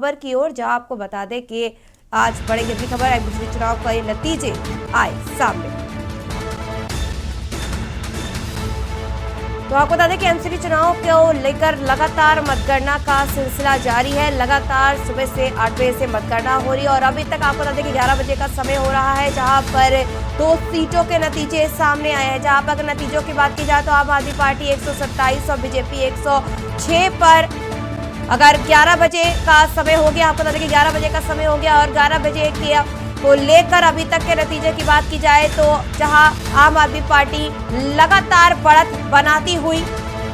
खबर की ओर, जहां आपको बता दें कि आज बढ़ेगी अगली खबर। एमपी चुनाव के नतीजे आए सामने। तो आपको बता दें कि एमसीडी चुनाव को लेकर लगातार मतगणना का सिलसिला जारी है। लगातार सुबह से 8 बजे से मतगणना हो रही है और अभी तक आपको बता दें कि 11 बजे का समय हो रहा है, जहां पर 2 सीटों के नतीजे सामने आए हैं। जहां पर अगर नतीजों की बात की जाए तो आम आदमी पार्टी 127 और बीजेपी 106 पर अगर 11 बजे का समय हो गया, आपको बता दें कि 11 बजे का समय हो गया और 11 बजे के को लेकर अभी तक के नतीजे की बात की जाए तो जहां आम आदमी पार्टी लगातार बढ़त बनाती हुई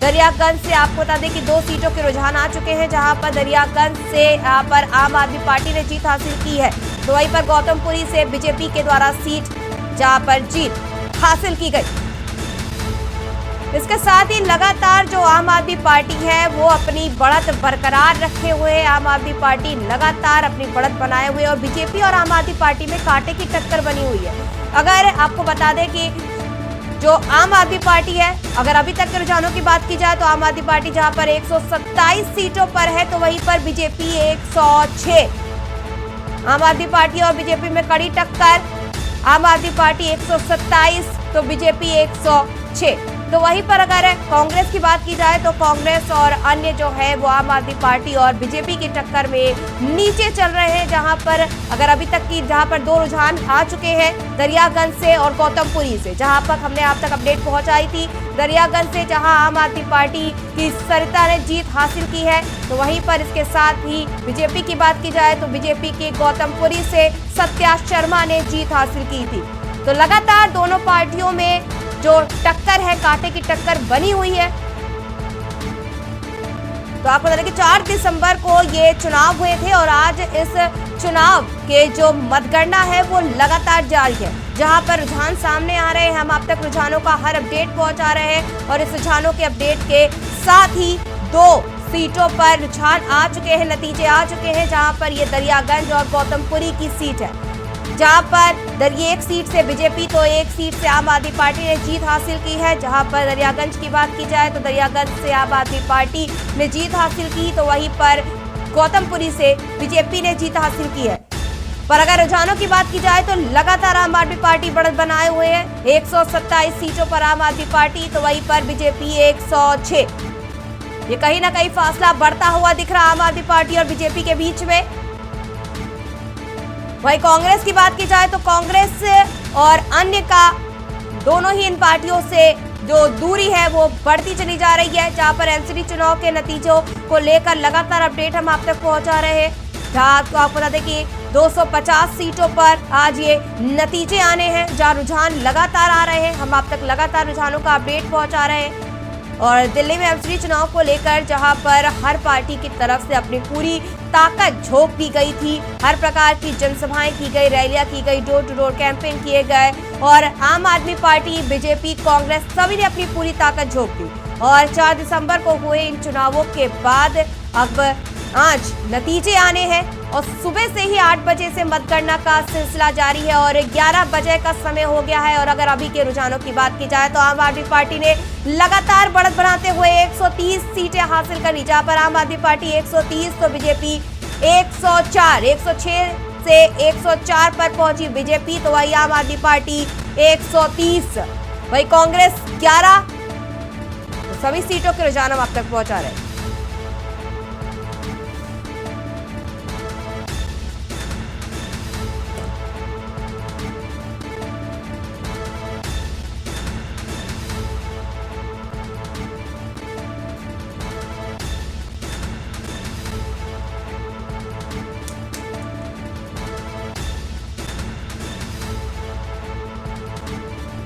दरियागंज से, आपको बता दें कि 2 सीटों के रुझान आ चुके हैं, जहां पर दरियागंज से यहाँ पर आम आदमी पार्टी ने जीत हासिल की है, तो वहीं पर गौतमपुरी से बीजेपी के द्वारा सीट जहां पर जीत हासिल की गई। इसके साथ ही लगातार जो आम आदमी पार्टी है वो अपनी बढ़त बरकरार रखे हुए, आम आदमी पार्टी लगातार अपनी बढ़त बनाए हुए और बीजेपी और आम आदमी पार्टी में कांटे की टक्कर बनी हुई है। अगर आपको बता दें कि जो आम आदमी पार्टी है, अगर अभी तक के रुझानों की बात की जाए तो आम आदमी पार्टी जहां पर 127 सीटों पर है, तो वहीं पर बीजेपी 106। आम आदमी पार्टी और बीजेपी में कड़ी टक्कर, आम आदमी पार्टी 127 तो बीजेपी 106। तो वहीं पर अगर कांग्रेस की बात की जाए तो कांग्रेस और अन्य जो है वो आम आदमी पार्टी और बीजेपी की टक्कर में नीचे चल रहे हैं, जहां पर अगर अभी तक की जहां पर 2 रुझान आ चुके हैं दरियागंज से और गौतमपुरी से, जहां पर हमने आप तक अपडेट पहुंचाई थी। दरियागंज से जहां आम आदमी पार्टी की सरिता ने जीत हासिल की है, तो वहीं पर इसके साथ ही बीजेपी की बात की जाए तो बीजेपी के गौतमपुरी से सत्या शर्मा ने जीत हासिल की थी। तो लगातार दोनों पार्टियों में जो टक्कर है, कांटे की टक्कर बनी हुई है। तो आपको बता दें कि 4 दिसंबर को ये चुनाव हुए थे और आज इस चुनाव के जो मतगणना है वो लगातार जारी है, जहां पर रुझान सामने आ रहे हैं। हम आप तक रुझानों का हर अपडेट पहुंचा रहे हैं और इस रुझानों के अपडेट के साथ ही 2 सीटों पर रुझान आ चुके हैं, नतीजे आ चुके हैं, जहां पर ये दरियागंज और गौतमपुरी की सीट है, जहां पर एक सीट से बीजेपी तो एक सीट से आम आदमी पार्टी ने जीत हासिल की है। जहां पर दरियागंज की बात की जाए तो दरियागंज से आम आदमी पार्टी ने जीत हासिल की, तो वहीं पर गौतमपुरी से बीजेपी ने जीत हासिल की है। पर अगर रुझानों की बात की जाए तो लगातार आम आदमी पार्टी बढ़त बनाए हुए है, 127 सीटों पर आम आदमी पार्टी, तो वहीं पर बीजेपी 106। ये कहीं ना कहीं फासला बढ़ता हुआ दिख रहा आम आदमी पार्टी और बीजेपी के बीच में। वहीं कांग्रेस की बात की जाए तो कांग्रेस और अन्य का दोनों ही इन पार्टियों से जो दूरी है वो बढ़ती चली जा रही है, जहां पर एमसीडी चुनाव के नतीजों को लेकर लगातार अपडेट हम आप तक पहुंचा रहे हैं। जहां आपको बता दें कि 250 सीटों पर आज ये नतीजे आने हैं, जहां रुझान लगातार आ रहे हैं, हम आप तक लगातार रुझानों का अपडेट पहुंचा रहे हैं। और दिल्ली में एमसीडी चुनाव को लेकर जहां पर हर पार्टी की तरफ से अपनी पूरी ताकत झोंक दी गई थी, हर प्रकार की जनसभाएं की गई, रैलियां की गई, डोर टू डोर कैंपेन किए गए और आम आदमी पार्टी, बीजेपी, कांग्रेस सभी ने अपनी पूरी ताकत झोंक दी। और 4 दिसंबर को हुए इन चुनावों के बाद अब आज नतीजे आने हैं और सुबह से ही 8 बजे से मतगणना का सिलसिला जारी है और 11 बजे का समय हो गया है। और अगर अभी के रुझानों की बात की जाए तो आम आदमी पार्टी ने लगातार बढ़त बढ़ाते हुए 130 सीटें हासिल कर ली, जहां पर आम आदमी पार्टी 130 तो बीजेपी 104, 106 से 104 पर पहुंची बीजेपी, तो वही आम आदमी पार्टी 130, वही कांग्रेस 11। तो सभी सीटों के रुझान हम आप तक पहुंचा रहे हैं।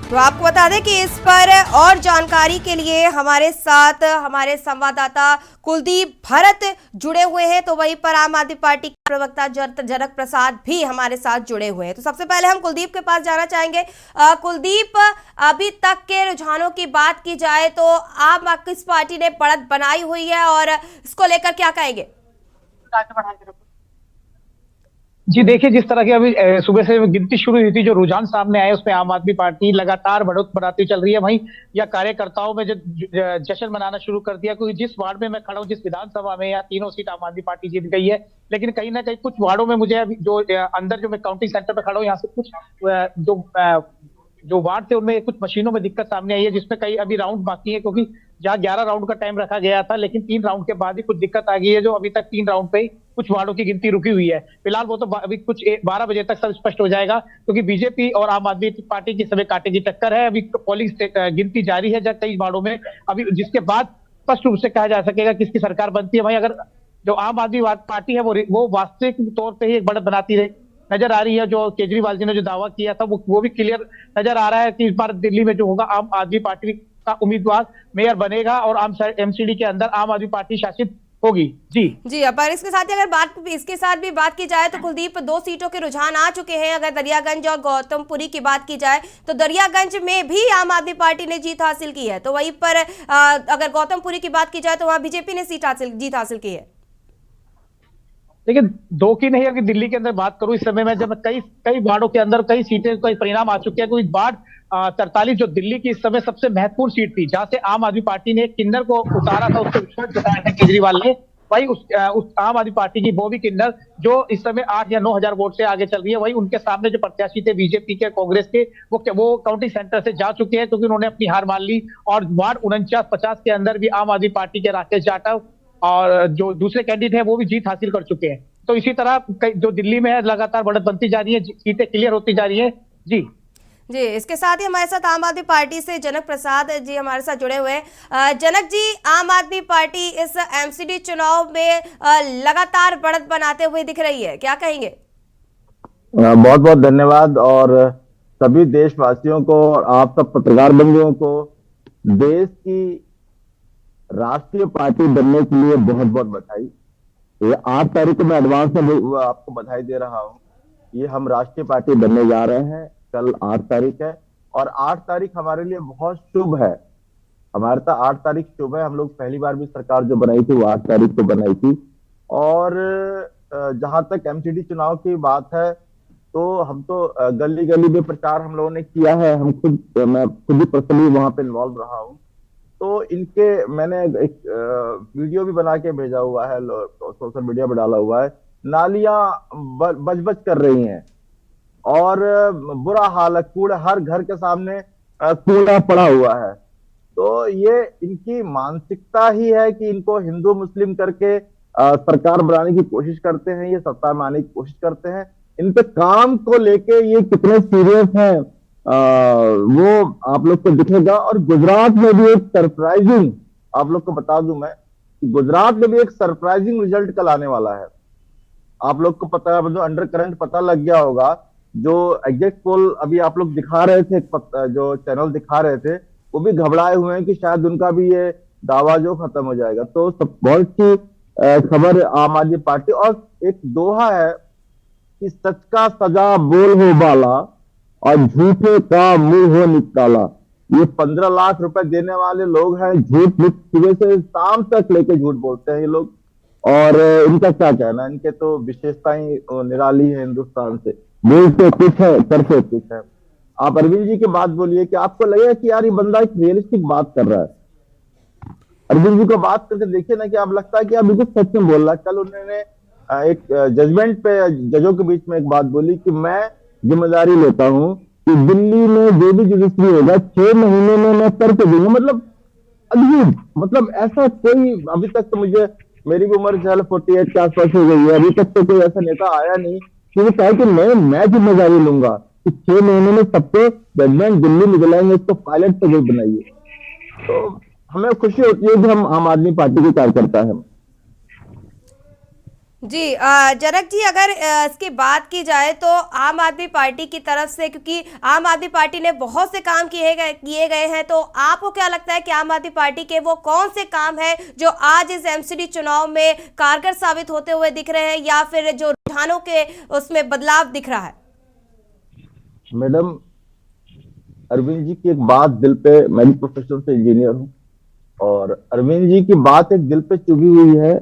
तो आपको बता दें कि इस पर और जानकारी के लिए हमारे साथ हमारे संवाददाता कुलदीप भरत जुड़े हुए हैं, तो वहीं पर आम आदमी पार्टी के प्रवक्ता जनक प्रसाद भी हमारे साथ जुड़े हुए हैं। तो सबसे पहले हम कुलदीप के पास जाना चाहेंगे। कुलदीप, अभी तक के रुझानों की बात की जाए तो आम किस पार्टी ने बढ़त बनाई हुई है और इसको लेकर क्या कहेंगे? जी देखिए, जिस तरह की अभी सुबह से गिनती शुरू हुई थी, जो रुझान सामने आए उसमें आम आदमी पार्टी लगातार बढ़त बढ़ाती चल रही है। वहीं या कार्यकर्ताओं में जो जश्न मनाना शुरू कर दिया, क्योंकि जिस वार्ड में मैं खड़ा हूँ, जिस विधानसभा में, या तीनों सीट आम आदमी पार्टी जीत गई है। लेकिन कहीं ना कहीं कुछ वार्डों में मुझे अभी जो अंदर जो मैं काउंटिंग सेंटर पे खड़ा हूँ, यहाँ से कुछ जो वार्ड थे उनमें कुछ मशीनों में दिक्कत सामने आई है, जिसमें कई अभी राउंड बाकी है, क्योंकि जहाँ 11 राउंड का टाइम रखा गया था, लेकिन 3 राउंड के बाद ही कुछ दिक्कत आ गई है, जो अभी तक 3 राउंड पे ही कुछ वार्डों की गिनती रुकी हुई है। फिलहाल वो तो अभी कुछ 12 बजे तक सब स्पष्ट हो जाएगा, क्योंकि बीजेपी और आम आदमी पार्टी की समय कांटे की टक्कर है। अभी पोलिंग गिनती जारी है कई वार्डों में, अभी जिसके बाद स्पष्ट रूप से कहा जा सकेगा किसकी सरकार बनती है। वहीं अगर जो आम आदमी पार्टी है वो वास्तविक तौर पे ही एक बढ़त बनाती रही नजर आ रही है। जो केजरीवाल जी ने जो दावा किया था वो भी क्लियर नजर आ रहा है कि इस बार दिल्ली में जो होगा, आम आदमी पार्टी का उम्मीदवार मेयर बनेगा और आम एमसीडी के अंदर आम आदमी पार्टी शासित होगी। जी जी, अब पर इसके साथ ही अगर इसके साथ भी बात की जाए तो कुलदीप, 2 सीटों के रुझान आ चुके हैं। अगर दरियागंज और गौतमपुरी की बात की जाए तो दरियागंज में भी आम आदमी पार्टी ने जीत हासिल की है, तो वहीं पर अगर गौतमपुरी की बात की जाए तो वहां बीजेपी ने जीत हासिल की है। लेकिन 2 की नहीं, अगर दिल्ली के अंदर बात करूं, इस समय में जब कई कई वार्डों के अंदर कई सीटें कई परिणाम आ चुके हैं। कोई वार्ड 43 जो दिल्ली की इस समय सबसे महत्वपूर्ण सीट थी, जहां से आम आदमी पार्टी ने किन्नर को उतारा था, उसको विश्वास जताया था केजरीवाल ने। वही उस आम आदमी पार्टी की बॉबी किन्नर, जो इस समय 8 या 9 हजार वोट से आगे चल रही है, वही उनके सामने जो प्रत्याशी थे बीजेपी के, कांग्रेस के, वो काउंटिंग सेंटर से जा चुके हैं, क्योंकि उन्होंने अपनी हार मान ली। और वार्ड 49-50 के अंदर भी आम आदमी पार्टी के राकेश जाटव और जो दूसरे कैंडिडेट हैं वो भी जीत हासिल कर चुके हैं। तो इसी तरह जो दिल्ली में है, लगातार बढ़त बनती जा रही है, सीटें क्लियर होती जा रही है। जी जी, इसके साथ ही हमारे साथ आम आदमी पार्टी से जनक प्रसाद जी हमारे साथ जुड़े हुए हैं। जनक जी, आम आदमी पार्टी इस एमसीडी चुनाव में लगातार बढ़त बनाते हुए दिख रही है, क्या कहेंगे? बहुत बहुत धन्यवाद, और सभी देशवासियों को और आप सब पत्रकार बंधुओं को देश की राष्ट्रीय पार्टी बनने के लिए बहुत बहुत बधाई। ये 8 तारीख को मैं एडवांस में आपको बधाई दे रहा हूँ। ये हम राष्ट्रीय पार्टी बनने जा रहे हैं। कल 8 तारीख है और 8 तारीख हमारे लिए बहुत शुभ है। हमारे तो 8 तारीख शुभ है। हम लोग पहली बार भी सरकार जो बनाई थी वो 8 तारीख को बनाई थी। और जहां तक एमसीडी चुनाव की बात है, तो हम तो गली गली में प्रचार हम लोगों ने किया है। मैं खुद ही पर्सनली वहां पे इन्वॉल्व रहा हूँ। तो इनके मैंने एक वीडियो भी बना के भेजा हुआ है, सोशल मीडिया पे डाला हुआ है। नालियां बज बज कर रही हैं और बुरा हाल है, कूड़ा हर घर के सामने कूड़ा पड़ा हुआ है। तो ये इनकी मानसिकता ही है कि इनको हिंदू मुस्लिम करके सरकार बनाने की कोशिश करते हैं, ये सत्ता में आने की कोशिश करते हैं। इनके काम को लेके ये कितने सीरियस हैं वो आप लोग को दिखेगा। और गुजरात में भी एक सरप्राइजिंग, आप लोग को बता दूं मैं, गुजरात में भी एक सरप्राइजिंग रिजल्ट कल आने वाला है। आप लोग को पता है, मतलब अंडर करंट पता लग गया होगा। जो एग्जिट पोल अभी आप लोग दिखा रहे थे, जो चैनल दिखा रहे थे, वो भी घबराए हुए हैं कि शायद उनका भी ये दावा जो खत्म हो जाएगा। तो सब बहुत सी खबर आम आदमी पार्टी। और एक दोहा है कि सच का सजा बोल हो बाला और झूठे का मुंह हो निकाला। ये 15 लाख रुपए देने वाले लोग हैं, झूठ सुबह से शाम तक लेके झूठ बोलते हैं ये लोग। और इनका क्या कहना, इनके तो विशेषता ही निराली है हिंदुस्तान से। बोलते कुछ है, करते कुछ है। आप अरविंद जी की बात बोलिए कि आपको लगेगा कि यार ये बंदा एक रियलिस्टिक बात कर रहा है। अरविंद जी को बात करके देखिए ना कि आप लगता है कि आप बिल्कुल सच में बोल रहा है। कल उन्होंने एक जजमेंट पे जजों के बीच में एक बात बोली कि मैं जिम्मेदारी लेता हूं कि दिल्ली में जो भी जुडिशरी होगा 6 महीने में मैं करके दूंगा। मतलब अजीब, मतलब ऐसा कोई अभी तक तो मुझे, मेरी भी उम्र 48 के आसपास हो गई है, अभी तक तो कोई ऐसा नेता आया नहीं कि वो कहे कि मैं जिम्मेदारी लूंगा कि 6 महीने में सबको जजमेंट दिल्ली में दिलाएंगे, इसको पायलट प्रोजेक्ट बनाइए। तो हमें खुशी होती है कि हम आम आदमी पार्टी के कार्यकर्ता हैं। जी, जनक जी, अगर इसकी बात की जाए तो आम आदमी पार्टी की तरफ से, क्योंकि आम आदमी पार्टी ने बहुत से काम किए गए हैं, तो आपको क्या लगता है कि आम आदमी पार्टी के वो कौन से काम हैं जो आज इस एमसीडी चुनाव में कारगर साबित होते हुए दिख रहे हैं, या फिर जो रुझानों के उसमें बदलाव दिख रहा है? मैडम, अरविंद जी की एक बात दिल पे, मैं भी प्रोफेशनल से इंजीनियर हूँ, और अरविंद जी की बात एक दिल पे चुभी हुई है।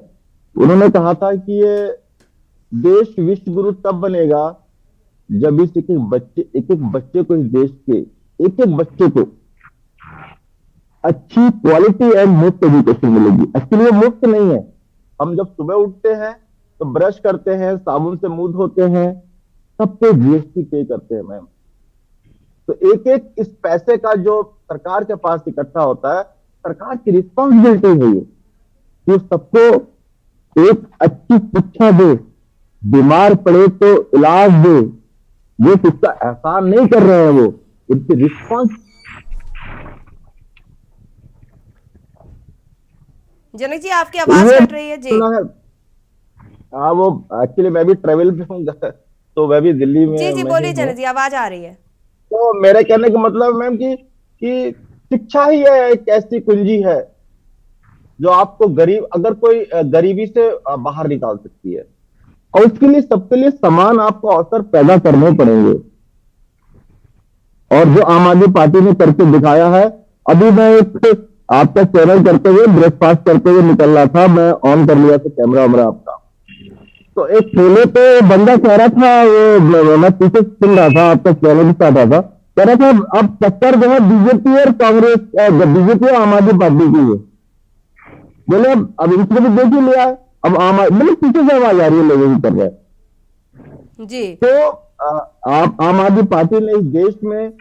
उन्होंने कहा था कि ये देश विश्व गुरु तब बनेगा जब इस एक एक बच्चे को, इस देश के एक एक बच्चे को अच्छी क्वालिटी एंड मुफ्त एजुकेशन मिलेगी। एक्चुअली वो मुफ्त नहीं है। हम जब सुबह उठते हैं तो ब्रश करते हैं, साबुन से मुंह धोते हैं, सब पे जीएसटी पे करते हैं मैम। तो एक एक इस पैसे का जो सरकार के पास इकट्ठा होता है, सरकार की रिस्पॉन्सिबिलिटी है ये कि सबको एक अच्छी शिक्षा दे, बीमार पड़े तो इलाज दे। ये शिक्षा एहसान नहीं कर रहे हैं, वो इनकी रिस्पॉन्स। जनक जी आपकी आवाज कट रही है जी। हाँ, वो एक्चुअली मैं भी ट्रेवल पे हूँ तो मैं भी दिल्ली में। जी बोलिए जनक जी, आवाज आ रही है। तो मेरे कहने का मतलब मैम कि शिक्षा ही है एक ऐसी कुंजी है जो आपको अगर कोई गरीबी से बाहर निकाल सकती है, और उसके लिए सबके लिए समान आपको अवसर पैदा करने पड़ेंगे। और जो आम आदमी पार्टी ने करके दिखाया है, अभी मैं एक आपका चैनल करते हुए ब्रेकफास्ट करते हुए निकल रहा था, मैं ऑन कर लिया था कैमरा वैमरा आपका, तो एक ठेले पे बंदा कह रहा था, वो मैं पीछे सुन रहा था, आपका चैनल भी आता था, कह रहा था अब टक्कर जो है बीजेपी और कांग्रेस, बीजेपी और आम आदमी पार्टी की है। बोले अब इनको भी देख ही लिया, अब मतलब पीछे से आवाज आ रही है लोगों की कर रहे जी। तो आम आदमी पार्टी ने इस देश में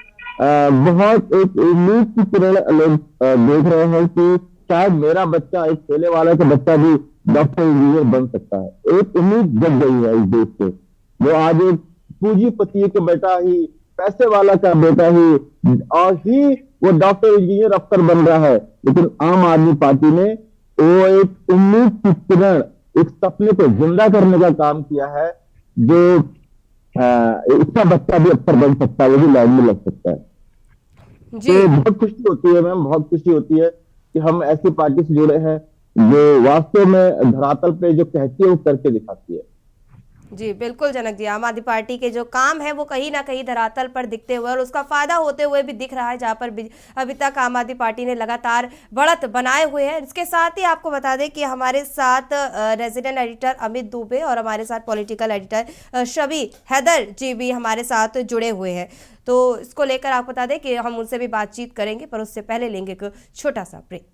बहुत एक उम्मीद की किरण लोग देख रहे हैं कि शायद मेरा बच्चा, एक ठेले वाले का बच्चा भी डॉक्टर इंजीनियर बन सकता है। एक उम्मीद जग गई है इस देश से। वो आज एक पूंजीपति का बेटा ही, पैसे वाला का बेटा ही, और ही वो डॉक्टर इंजीनियर अफसर बन रहा है। लेकिन आम आदमी पार्टी ने वो एक उम्मीद की किरण, एक सपने को जिंदा करने का काम किया है, जो इसका बच्चा भी अफसर बन सकता है, वो भी लाइन में लग सकता है। तो बहुत खुशी होती है मैम, बहुत खुशी होती है कि हम ऐसी पार्टी से जुड़े हैं जो वास्तव में धरातल पे जो कहती है वो करके दिखाती है। जी बिल्कुल जनक जी, आम आदमी पार्टी के जो काम है वो कहीं ना कहीं धरातल पर दिखते हुए और उसका फायदा होते हुए भी दिख रहा है, जहां पर अभी तक आम आदमी पार्टी ने लगातार बढ़त बनाए हुए हैं। इसके साथ ही आपको बता दें कि हमारे साथ रेजिडेंट एडिटर अमित दुबे और हमारे साथ पॉलिटिकल एडिटर शबी हैदर जी भी हमारे साथ जुड़े हुए हैं। तो इसको लेकर आपको बता दें कि हम उनसे भी बातचीत करेंगे, पर उससे पहले लेंगे एक छोटा सा ब्रेक।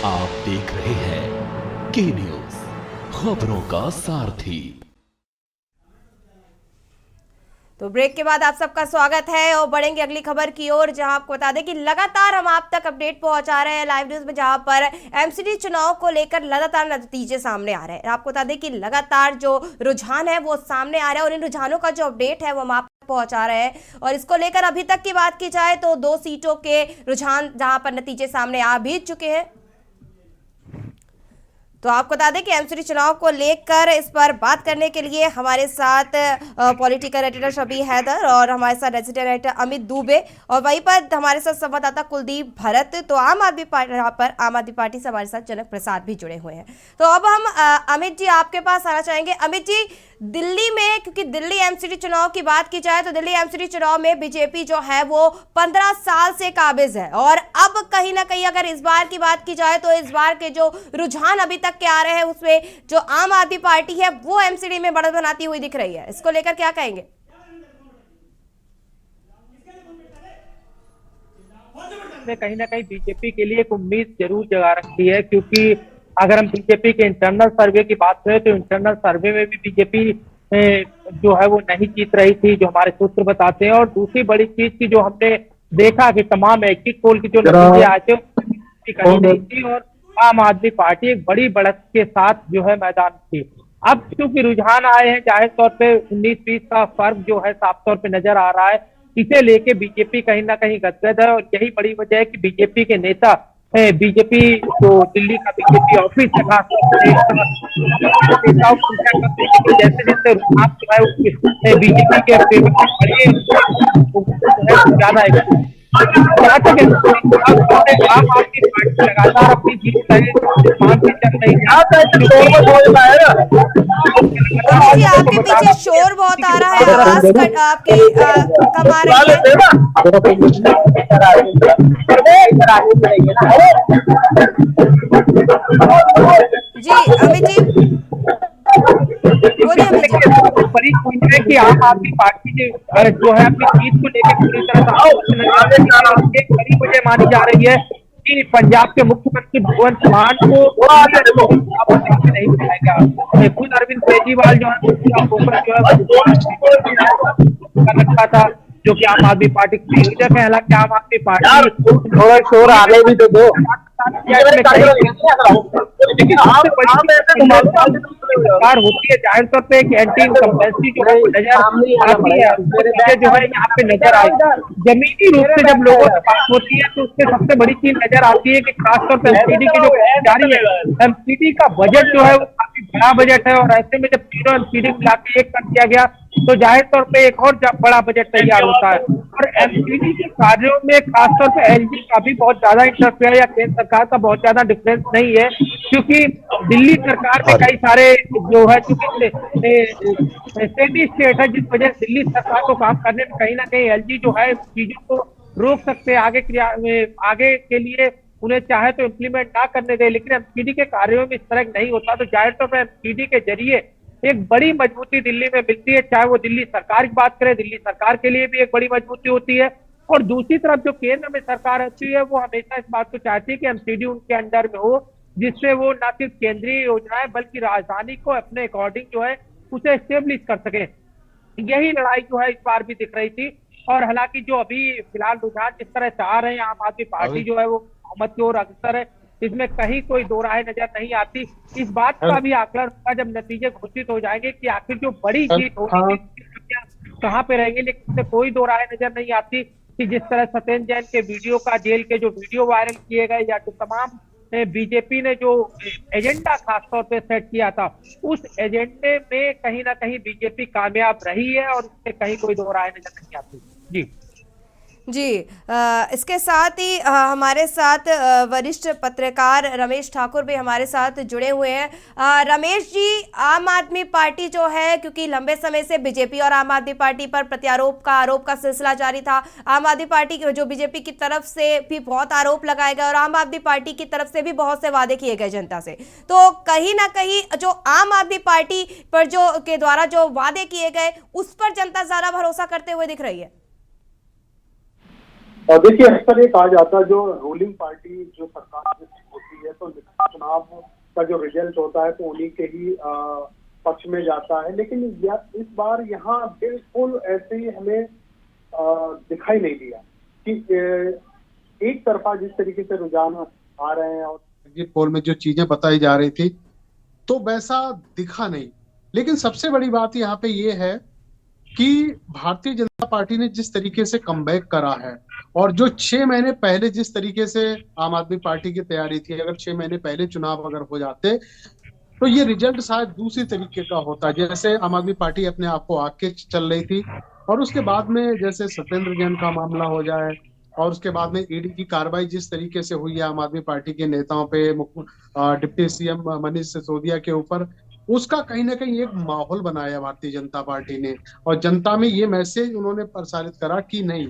आप देख रहे हैं के न्यूज़, खबरों का सारथी। तो ब्रेक के बाद आप सबका स्वागत है और बढ़ेंगे अगली खबर की ओर, जहां आपको बता दें कि लगातार हम आप तक अपडेट पहुंचा रहे हैं लाइव न्यूज में, जहां पर एमसीडी चुनाव को लेकर लगातार नतीजे सामने आ रहे हैं। आपको बता दें कि लगातार जो रुझान है वो सामने आ रहा है और इन रुझानों का जो अपडेट है वो हम आप पहुंचा रहे हैं। और इसको लेकर अभी तक की बात की जाए तो 2 सीटों के रुझान जहां पर नतीजे सामने आ भी चुके हैं। तो आपको बता दें कि एमसीडी चुनाव को लेकर इस पर बात करने के लिए हमारे साथ पॉलिटिकल एडिटर शबी हैदर और हमारे साथ रेजिडेंट एडिटर अमित दुबे और वहीं पर हमारे साथ संवाददाता कुलदीप भरत। तो आम आदमी पार्टी से हमारे साथ जनक प्रसाद भी जुड़े हुए हैं। तो अब हम अमित जी आपके पास आना चाहेंगे। अमित जी, दिल्ली में, क्योंकि दिल्ली एमसीडी चुनाव की बात की जाए तो दिल्ली एमसीडी चुनाव में बीजेपी जो है वो 15 साल से काबिज है, और अब कहीं ना कहीं अगर इस बार की बात की जाए तो इस बार के जो रुझान अभी तक के आ रहे हैं उसमें जो आम आदमी पार्टी है वो एमसीडी में बढ़त बनाती हुई दिख रही है। इसको लेकर क्या कहेंगे? कहीं ना कहीं बीजेपी के लिए एक उम्मीद जरूर जगा रखी है, क्योंकि अगर हम बीजेपी के इंटरनल सर्वे की बात करें तो इंटरनल सर्वे में भी बीजेपी जो है वो नहीं जीत रही थी, जो हमारे सूत्र बताते हैं। और दूसरी बड़ी चीज की जो हमने देखा कि तमाम एग्जिट पोल की जो नतीजे आए थे कहीं नहीं थी और आम आदमी पार्टी एक बड़ी बढ़त के साथ जो है मैदान थी। अब क्योंकि रुझान आए हैं, जाहिर तौर पे 19-20 का फर्क जो है साफ तौर पे नजर आ रहा है, इसे लेके बीजेपी कहीं ना कहीं गदगद है। और यही बड़ी वजह है कि बीजेपी के नेता, बीजेपी जो दिल्ली का बीजेपी ऑफिस है, जैसे जैसे रुझान जो है बीजेपी के ज्यादा आम आदमी पार्टी लगातार अपनी जीत चल रही है। आपके पीछे शोर बहुत आ रहा है, आवाज आपकी कम आ रही है। जी अमित जी, सबसे बड़ी चीज है कि आम आदमी पार्टी जो है अपनी जीत को लेकर पूरी तरह से आश्वस्त नजर आ रही है। एक बड़ी वजह मानी जा रही है कि पंजाब के मुख्यमंत्री भगवंत मान को नहीं बिठाया गया। खुद अरविंद केजरीवाल जो है उसका फोकस जो है कर रखा था, जो कि आम आदमी पार्टी के संयोजक है। हालांकि आम आदमी पार्टी थोड़ा शोर आगे भी तो दो। सरकार होती है, जाहिर तौर पे एक एंटी इनकम्बेंसी जो है नजर आती है, जो है यहाँ पे नजर आई। जमीनी रूप से जब लोगों से बात होती है तो उसमें सबसे बड़ी चीज नजर आती है कि खासतौर पर एमसीडी की जो जारी है, एमसीडी का बजट जो है वो काफी बड़ा बजट है, और ऐसे में जब तीनों एमसीडी मिला के एक कर दिया गया तो जाहिर तौर पे एक और बड़ा बजट तैयार होता है। और एमसीडी के कार्यों में खासतौर पे एलजी का भी बहुत ज्यादा इंटरफेयर या केंद्र सरकार का बहुत ज्यादा डिफरेंस नहीं है, क्योंकि दिल्ली सरकार में कई सारे जो है चूंकि स्टेटी स्टेट है, जिस वजह से दिल्ली सरकार को काम करने में कहीं ना कहीं एलजी जो है चीजों को रोक सकते हैं आगे के लिए उन्हें चाहे तो इम्प्लीमेंट ना करने दे। लेकिन एमसीडी के कार्यों में इस तरह नहीं होता, तो जाहिर तौर पर एमसीडी के जरिए एक बड़ी मजबूती दिल्ली में मिलती है, चाहे वो दिल्ली सरकार की बात करें, दिल्ली सरकार के लिए भी एक बड़ी मजबूती होती है। और दूसरी तरफ जो केंद्र में सरकार होती है वो हमेशा इस बात को चाहती है कि एमसीडी उनके अंडर में हो, जिससे वो न सिर्फ केंद्रीय योजनाएं बल्कि राजधानी को अपने अकॉर्डिंग जो है उसे स्टेब्लिश कर सके। यही लड़ाई जो है इस बार भी दिख रही थी। और हालांकि जो अभी फिलहाल रुझान जिस तरह से आ रहे हैं, आम आदमी पार्टी जो है वो बहुमत की ओर अग्रसर है, इसमें कहीं कोई दो राय नजर नहीं आती। इस बात का भी आकलन होगा जब नतीजे घोषित हो जाएंगे कि आखिर जो बड़ी जीत होगी कहाँ पे रहेंगे, लेकिन इसमें कोई दो राय नजर नहीं आती कि जिस तरह सत्येंद्र जैन के वीडियो का जेल के जो वीडियो वायरल किए गए, या जो तमाम बीजेपी ने जो एजेंडा खासतौर पे सेट किया था, उस एजेंडे में कहीं ना कहीं बीजेपी कामयाब रही है, और इसमें कहीं कोई दो राय नजर नहीं आती। जी इसके साथ ही हमारे साथ वरिष्ठ पत्रकार रमेश ठाकुर भी हमारे साथ जुड़े हुए हैं। रमेश जी, आम आदमी पार्टी जो है, क्योंकि लंबे समय से बीजेपी और आम आदमी पार्टी पर प्रत्यारोप का आरोप का सिलसिला जारी था, आम आदमी पार्टी जो बीजेपी की तरफ से भी बहुत आरोप लगाए गए और आम आदमी पार्टी की तरफ से भी बहुत से वादे किए गए जनता से, तो कहीं ना कहीं जो आम आदमी पार्टी पर जो के द्वारा जो वादे किए गए उस पर जनता ज्यादा भरोसा करते हुए दिख रही है। देखिए, अक्सर ये कहा जाता है जो रूलिंग पार्टी जो सरकार होती है तो चुनाव का जो रिजल्ट होता है तो उन्हीं के ही पक्ष में जाता है, लेकिन इस बार यहाँ बिल्कुल ऐसे ही हमें दिखाई नहीं दिया कि एक तरफा जिस तरीके से रुझान आ रहे हैं और एग्जिट पोल में जो चीजें बताई जा रही थी तो वैसा दिखा नहीं। लेकिन सबसे बड़ी बात यहाँ पे ये है कि भारतीय जनता पार्टी ने जिस तरीके से कमबैक करा है, और जो 6 महीने पहले जिस तरीके से आम आदमी पार्टी की तैयारी थी, अगर 6 महीने पहले चुनाव अगर हो जाते तो ये रिजल्ट शायद दूसरी तरीके का होता। जैसे आम आदमी पार्टी अपने आप को आके चल रही थी, और उसके बाद में जैसे सत्येंद्र जैन का मामला हो जाए, और उसके बाद में ईडी की कार्रवाई जिस तरीके से हुई है आम आदमी पार्टी के नेताओं पे, डिप्टी सीएम मनीष सिसोदिया के ऊपर, उसका कहीं ना कहीं एक माहौल बनाया भारतीय जनता पार्टी ने, और जनता में ये मैसेज उन्होंने प्रसारित करा कि नहीं,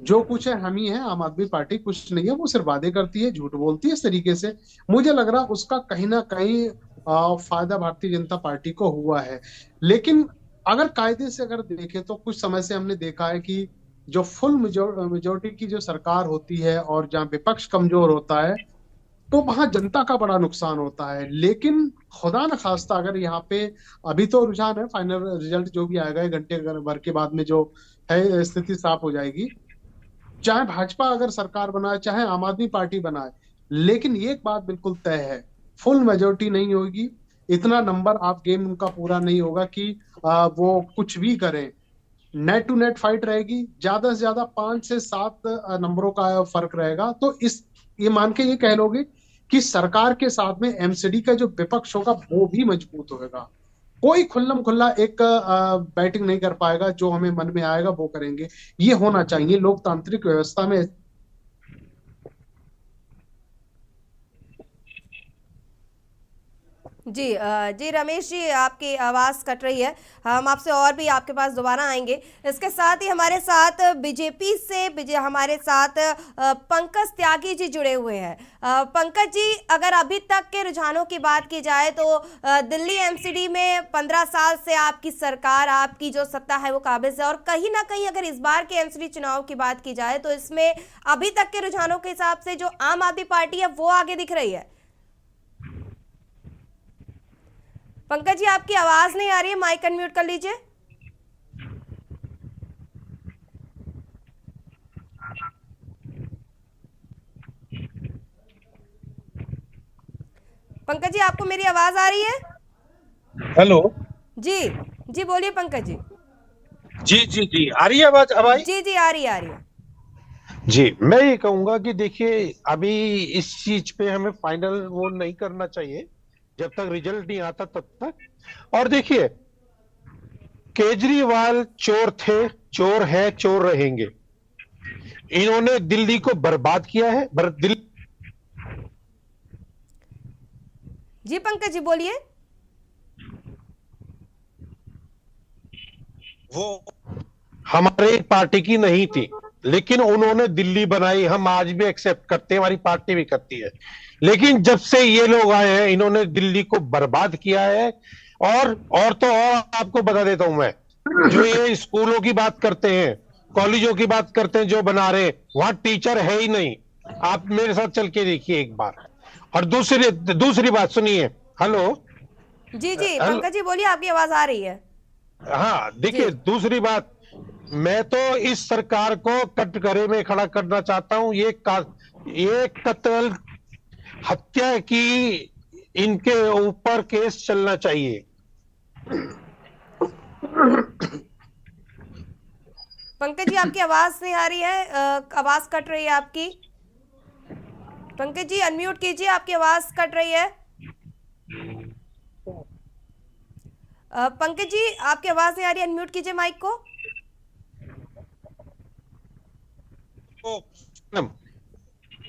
जो कुछ है हम ही है, आम आदमी पार्टी कुछ नहीं है, वो सिर्फ वादे करती है, झूठ बोलती है। इस तरीके से मुझे लग रहा उसका कहीं ना कहीं फायदा भारतीय जनता पार्टी को हुआ है। लेकिन अगर कायदे से अगर देखें तो कुछ समय से हमने देखा है कि जो फुल मेजोरिटी की जो सरकार होती है और जहाँ विपक्ष कमजोर होता है तो वहां जनता का बड़ा नुकसान होता है। लेकिन खुदा न खास्ता अगर यहाँ पे अभी तो रुझान है, फाइनल रिजल्ट जो भी आएगा 1 घंटे भर के बाद में जो है स्थिति साफ हो जाएगी, चाहे भाजपा अगर सरकार बनाए चाहे आम आदमी पार्टी बनाए, लेकिन एक बात बिल्कुल तय है, फुल मेजोरिटी नहीं होगी, इतना नंबर आप गेम उनका पूरा नहीं होगा कि वो कुछ भी करें। नेट टू नेट फाइट रहेगी, ज्यादा से ज्यादा 5 से 7 नंबरों का फर्क रहेगा। तो ये मान के ये कह लोगे कि सरकार के साथ में एमसीडी का जो विपक्ष होगा वो भी मजबूत होगा। कोई खुल्लम खुल्ला एक बैटिंग नहीं कर पाएगा, जो हमें मन में आएगा वो करेंगे। ये होना चाहिए लोकतांत्रिक व्यवस्था में। जी रमेश जी, आपकी आवाज़ कट रही है। हम आपसे और भी आपके पास दोबारा आएंगे। इसके साथ ही हमारे साथ बीजेपी से हमारे साथ पंकज त्यागी जी जुड़े हुए हैं। पंकज जी, अगर अभी तक के रुझानों की बात की जाए तो दिल्ली एमसीडी में 15 साल से आपकी सरकार, आपकी जो सत्ता है वो काबिज है, और कहीं ना कहीं अगर इस बार के एमसीडी चुनाव की बात की जाए तो इसमें अभी तक के रुझानों के हिसाब से जो आम आदमी पार्टी है वो आगे दिख रही है। पंकज जी, आपकी आवाज नहीं आ रही है, माइक अनम्यूट कर लीजिए। पंकज जी, आपको मेरी आवाज आ रही है? हेलो। जी बोलिए पंकज जी। जी आ रही है आवाज? अब आई? जी आ रही है। जी, मैं ये कहूंगा कि देखिए, अभी इस चीज पे हमें फाइनल वो नहीं करना चाहिए जब तक रिजल्ट नहीं आता तब तक। और देखिए, केजरीवाल चोर थे, चोर है, चोर रहेंगे। इन्होंने दिल्ली को बर्बाद किया है। जी पंकज जी बोलिए। वो हमारे पार्टी की नहीं थी, लेकिन उन्होंने दिल्ली बनाई। हम आज भी एक्सेप्ट करते हैं, हमारी पार्टी भी करती है। लेकिन जब से ये लोग आए हैं, इन्होंने दिल्ली को बर्बाद किया है। और तो और आपको बता देता हूं मैं, जो ये स्कूलों की बात करते हैं, कॉलेजों की बात करते हैं, जो बना रहे, वहां टीचर है ही नहीं। आप मेरे साथ चल के देखिए एक बार। और दूसरी बात सुनिए। हेलो। जी पंकज जी बोलिए, आपकी आवाज आ रही है। हाँ, देखिए, दूसरी बात, मैं तो इस सरकार को कटघरे में खड़ा करना चाहता हूं। ये कत्ल, हत्या की, इनके ऊपर केस चलना चाहिए। पंकज जी, आपकी आवाज नहीं आ रही है, आवाज कट रही है आपकी। पंकज जी अनम्यूट कीजिए, आपकी आवाज कट रही है। पंकज जी, आपकी आवाज नहीं आ रही, अनम्यूट कीजिए माइक को।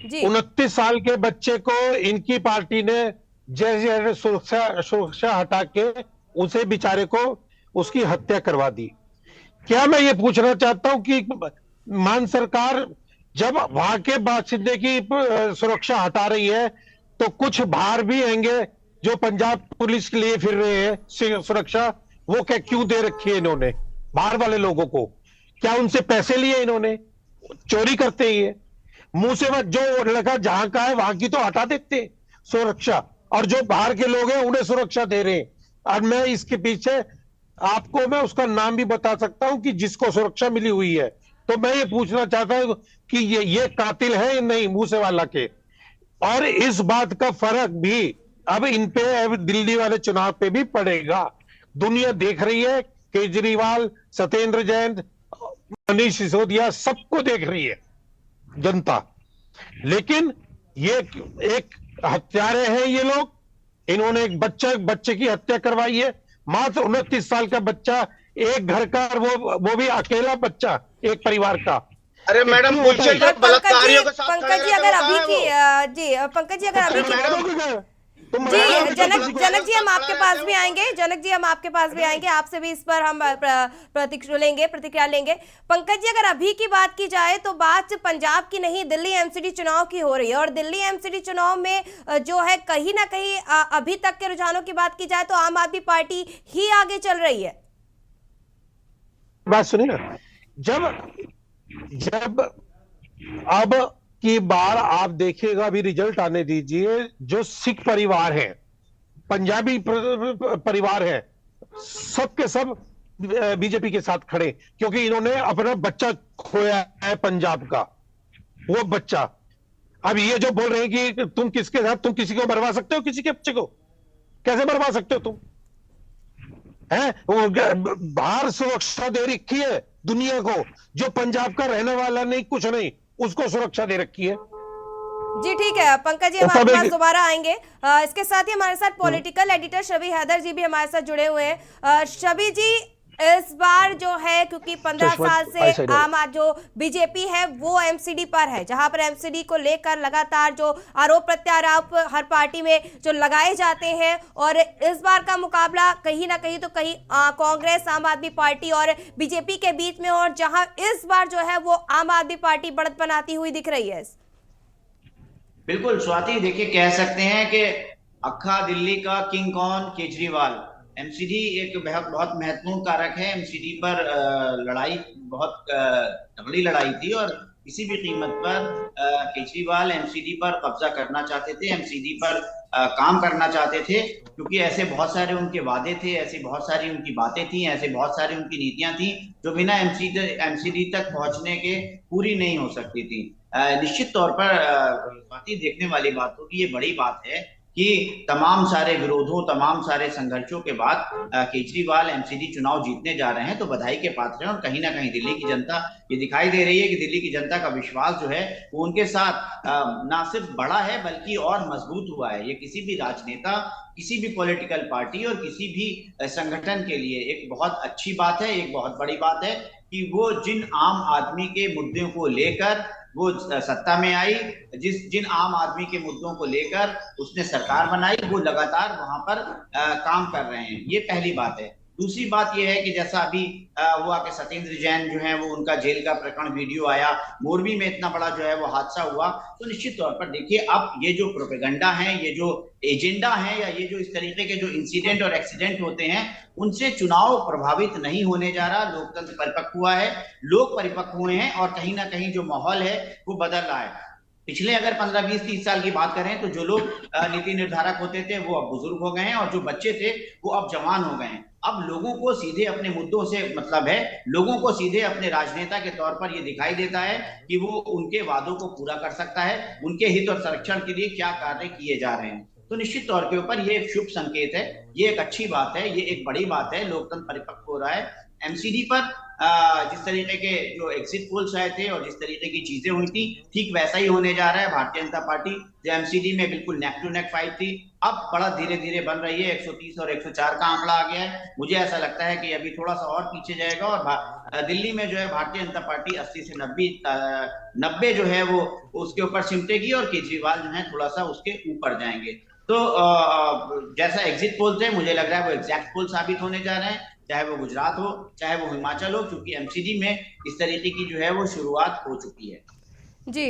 जी, 29 साल के बच्चे को इनकी पार्टी ने जैसे सुरक्षा हटा के उसे बेचारे को उसकी हत्या करवा दी। क्या मैं ये पूछना चाहता हूं कि मान सरकार जब वहां के बाशिंदे की सुरक्षा हटा रही है, तो कुछ बाहर भी आएंगे जो पंजाब पुलिस के लिए फिर रहे हैं सुरक्षा, वो क्या क्यों दे रखी है इन्होंने बाहर वाले लोगों को? क्या उनसे पैसे लिए इन्होंने? चोरी करते ही है। मुंह से मत, जो लड़का जहां का है वहां की तो हटा देते सुरक्षा, और जो बाहर के लोग हैं उन्हें सुरक्षा दे रहे हैं। और मैं इसके पीछे आपको मैं उसका नाम भी बता सकता हूं कि जिसको सुरक्षा मिली हुई है। तो मैं ये पूछना चाहता हूं कि ये कातिल है या नहीं मूसे वाला के? और इस बात का फर्क भी अब इन पे दिल्ली वाले चुनाव पे भी पड़ेगा। दुनिया देख रही है, केजरीवाल, सत्येंद्र जैन, मनीष सिसोदिया, सबको देख रही है जनता। लेकिन ये एक हत्यारे हैं ये लोग। इन्होंने एक बच्चे की हत्या करवाई है। मात्र 29 साल का बच्चा, एक घर का, वो भी अकेला बच्चा एक परिवार का। अरे मैडम, बलात्कारियों के साथ पंकज जी अगर अभी की पंकज जी अगर अभी की जी जनक जी हम आपके पास भी आएंगे। जनक जी हम आपके पास भी आएंगे, आपसे भी इस पर हम प्रतिक्रिया लेंगे। पंकज जी, अगर अभी की बात की जाए तो बात पंजाब की नहीं, दिल्ली एमसीडी चुनाव की हो रही है। और दिल्ली एमसीडी चुनाव में जो है कहीं ना कहीं अभी तक के रुझानों की बात की जाए तो आम आदमी पार्टी ही आगे चल रही है। बात सुनिए ना, जब अब की बार आप देखिएगा, अभी रिजल्ट आने दीजिए, जो सिख परिवार है, पंजाबी परिवार है, सब के सब बीजेपी के साथ खड़े, क्योंकि इन्होंने अपना बच्चा खोया है पंजाब का, वो बच्चा। अब ये जो बोल रहे हैं कि तुम किसके साथ, तुम किसी को मरवा सकते हो, किसी के बच्चे को कैसे मरवा सकते हो तुम? बाहर सुरक्षा दे रखी है दुनिया को, जो पंजाब का रहने वाला नहीं, कुछ नहीं, उसको सुरक्षा दे रखी है। जी ठीक है पंकज जी, हम आपके पास दोबारा आएंगे। इसके साथ ही हमारे साथ पॉलिटिकल एडिटर शबी हैदर जी भी हमारे साथ जुड़े हुए हैं। शबी जी, इस बार जो है क्योंकि 15 साल से जो बीजेपी है वो एमसीडी पर है, जहां पर एमसीडी को लेकर लगातार जो आरोप प्रत्यारोप हर पार्टी में जो लगाए जाते हैं, और इस बार का मुकाबला कहीं ना कहीं तो कहीं कांग्रेस, आम आदमी पार्टी और बीजेपी के बीच में, और जहां इस बार जो है वो आम आदमी पार्टी बढ़त बनाती हुई दिख रही है। बिल्कुल स्वाति, देखिए कह सकते हैं कि अक्खा दिल्ली का किंग कौन, केजरीवाल। एमसीडी एक बहुत महत्वपूर्ण कारक है। एमसीडी पर लड़ाई बहुत तगड़ी लड़ाई थी और किसी भी कीमत पर केजरीवाल एमसीडी पर कब्जा करना चाहते थे, एमसीडी पर काम करना चाहते थे, क्योंकि ऐसे बहुत सारे उनके वादे थे, ऐसी बहुत सारी उनकी बातें थी, ऐसे बहुत सारी उनकी नीतियां थी जो बिना एमसीडी तक पहुंचने के पूरी नहीं हो सकती थी। निश्चित तौर पर देखने वाली बात होगी, ये बड़ी बात है कि तमाम सारे विरोधों, तमाम सारे संघर्षों के बाद केजरीवाल एमसीडी चुनाव जीतने जा रहे हैं, तो बधाई के पात्र हैं। और कहीं ना कहीं दिल्ली की जनता ये दिखाई दे रही है कि दिल्ली की जनता का विश्वास जो है वो उनके साथ ना सिर्फ बढ़ा है बल्कि और मजबूत हुआ है। ये किसी भी राजनेता, किसी भी पॉलिटिकल पार्टी और किसी भी संगठन के लिए एक बहुत अच्छी बात है, एक बहुत बड़ी बात है कि वो जिन आम आदमी के मुद्दों को लेकर वो सत्ता में आई, जिन आम आदमी के मुद्दों को लेकर उसने सरकार बनाई, वो लगातार वहां पर काम कर रहे हैं। ये पहली बात है। दूसरी बात यह है कि जैसा अभी हुआ कि सत्येंद्र जैन जो है वो उनका जेल का प्रकरण वीडियो आया, मोरबी में इतना बड़ा जो है वो हादसा हुआ, तो निश्चित तौर पर देखिए अब ये जो प्रोपेगेंडा है, ये जो एजेंडा है, या ये जो इस तरीके के जो इंसिडेंट और एक्सीडेंट होते हैं, उनसे चुनाव प्रभावित नहीं होने जा रहा। लोकतंत्र परिपक्व हुआ है, लोग परिपक्व हुए हैं और कहीं ना कहीं जो माहौल है वो बदल रहा है। पिछले अगर 15, 20, 30 साल की बात करें तो जो लोग नीति निर्धारक होते थे वो अब बुजुर्ग हो गए हैं, और जो बच्चे थे वो अब जवान हो गए हैं। अब लोगों को सीधे अपने मुद्दों से मतलब है, लोगों को सीधे अपने राजनेता के तौर पर ये दिखाई देता है कि वो उनके वादों को पूरा कर सकता है, उनके हित और संरक्षण के लिए क्या कार्य किए जा रहे हैं। तो निश्चित तौर के ऊपर ये एक शुभ संकेत है, ये एक अच्छी बात है, ये एक बड़ी बात है। लोकतंत्र परिपक्व हो रहा है। एमसीडी पर जिस तरीके के जो एग्जिट पोल्स आए थे और जिस तरीके की चीजें हुई थी, ठीक वैसा ही होने जा रहा है। भारतीय जनता पार्टी जो एमसीडी में बिल्कुल नेक टू नेक फाइट थी, अब बड़ा धीरे धीरे बन रही है। 130 और 104 का आंकड़ा आ गया है। मुझे ऐसा लगता है कि अभी थोड़ा सा और पीछे जाएगा और दिल्ली में जो है भारतीय जनता पार्टी 80 से 90 जो है वो उसके ऊपर सिमटेगी और केजरीवाल जो है थोड़ा सा उसके ऊपर जाएंगे। तो जैसा एग्जिट पोल्स है, मुझे लग रहा है वो एग्जैक्ट पोल साबित होने जा रहे हैं, चाहे वो गुजरात हो चाहे वो हिमाचल हो, क्योंकि एमसीडी में इस तरीके की जो है वो शुरुआत हो चुकी है। जी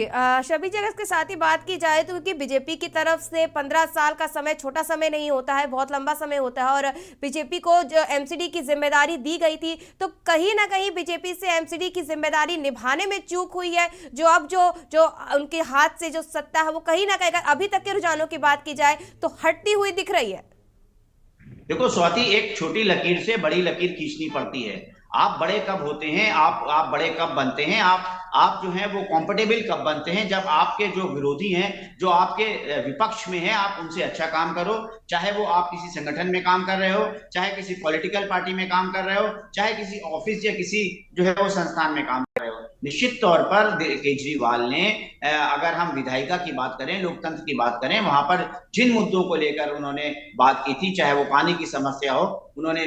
शबी जी, अगर इसके साथ ही बात की जाए तो क्योंकि बीजेपी की तरफ से 15 साल का समय छोटा समय नहीं होता है, बहुत लंबा समय होता है, और बीजेपी को जो एमसीडी की जिम्मेदारी दी गई थी, तो कहीं ना कहीं बीजेपी से एमसीडी की जिम्मेदारी निभाने में चूक हुई है। जो अब जो उनके हाथ से जो सत्ता है वो कहीं ना कहीं अभी तक के रुझानों की बात की जाए तो हटती हुई दिख रही है। देखो स्वाति, एक छोटी लकीर से बड़ी लकीर खींचनी पड़ती है। आप बड़े कब होते हैं, आप बड़े कब बनते हैं, आप जो हैं वो कंफर्टेबल कब बनते हैं, जब आपके जो विरोधी हैं, जो आपके विपक्ष में हैं, आप उनसे अच्छा काम करो। चाहे वो आप किसी संगठन में काम कर रहे हो, चाहे किसी पॉलिटिकल पार्टी में काम कर रहे हो, चाहे किसी ऑफिस या किसी जो है वो संस्थान में काम कर रहे हो। निश्चित तौर पर केजरीवाल ने, अगर हम विधायिका की बात करें, लोकतंत्र की बात करें, वहां पर जिन मुद्दों को लेकर उन्होंने बात की थी, चाहे वो पानी की समस्या हो, उन्होंने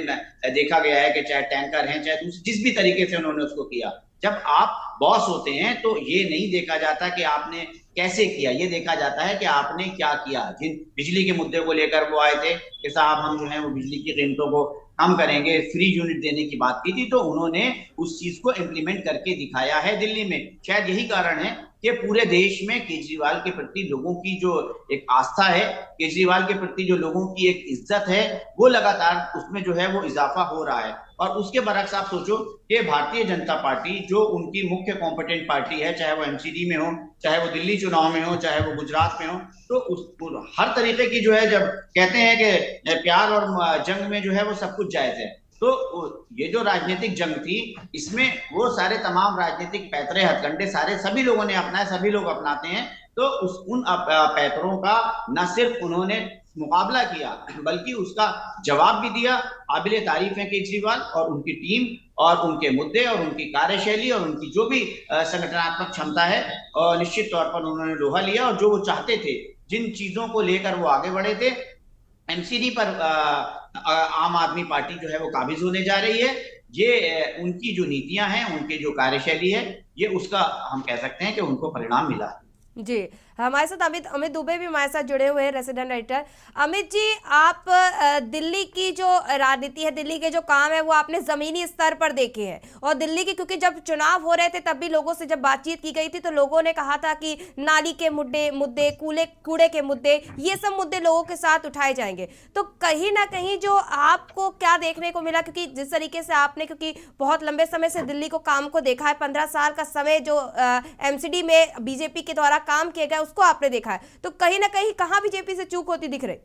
देखा गया है कि चाहे टैंकर हैं, चाहे जिस भी तरीके से उन्होंने उसको किया। जब आप बॉस होते हैं तो ये नहीं देखा जाता कि आपने कैसे किया, ये देखा जाता है कि आपने क्या किया। जिन बिजली के मुद्दे को लेकर वो आए थे कि साहब हम जो है वो बिजली की कीमतों को कम करेंगे, फ्री यूनिट देने की बात की थी, तो उन्होंने उस चीज को इम्प्लीमेंट करके दिखाया है दिल्ली में। शायद यही कारण है कि पूरे देश में केजरीवाल के प्रति लोगों की जो एक आस्था है, केजरीवाल के प्रति जो लोगों की एक इज्जत है, वो लगातार उसमें जो है वो इजाफा हो रहा है। और उसके बरक्स आप सोचो कि भारतीय जनता पार्टी जो उनकी मुख्य कॉम्पिटेंट पार्टी है, चाहे वो एमसीडी में हो, चाहे वो दिल्ली चुनाव में हो, चाहे वो गुजरात में हो, तो उस हर तरीके की जो है, जब कहते हैं कि प्यार और जंग में जो है वो सब कुछ जायज है, तो ये जो राजनीतिक जंग थी, इसमें वो सारे तमाम राजनीतिक पैतरे हथकंडे सारे सभी लोगों ने अपनाए, सभी लोग अपनाते हैं। तो उन पैतरों का न सिर्फ उन्होंने मुकाबला किया बल्कि उसका जवाब भी दिया। काबिले तारीफ है केजरीवाल और उनकी टीम और उनके मुद्दे और उनकी कार्यशैली और उनकी जो भी संगठनात्मक क्षमता है, और निश्चित तौर पर उन्होंने लोहा लिया और जो वो चाहते थे, जिन चीजों को लेकर वो आगे बढ़े थे, एमसीडी पर आम आदमी पार्टी जो है वो काबिज होने जा रही है। ये उनकी जो नीतियां हैं, उनकी जो कार्यशैली है, ये उसका हम कह सकते हैं कि उनको परिणाम मिला है। जी, हमारे साथ अमित दुबे भी हमारे साथ जुड़े हुए हैं, रेसिडेंट एडिटर। अमित जी, आप दिल्ली की जो राजनीति है, दिल्ली के जो काम है, वो आपने जमीनी स्तर पर देखे हैं। और दिल्ली की, क्योंकि जब चुनाव हो रहे थे तब भी लोगों से जब बातचीत की गई थी तो लोगों ने कहा था कि नाली के मुद्दे, कूड़े के मुद्दे, ये सब मुद्दे लोगों के साथ उठाए जाएंगे। तो कहीं ना कहीं जो आपको क्या देखने को मिला, क्योंकि जिस तरीके से आपने, क्योंकि बहुत लंबे समय से दिल्ली को काम को देखा है, 15 साल का समय जो एमसीडी में बीजेपी के द्वारा काम किया गया उसको आपने देखा है, तो कहीं ना कहीं कहां बीजेपी से चूक होती दिख रही?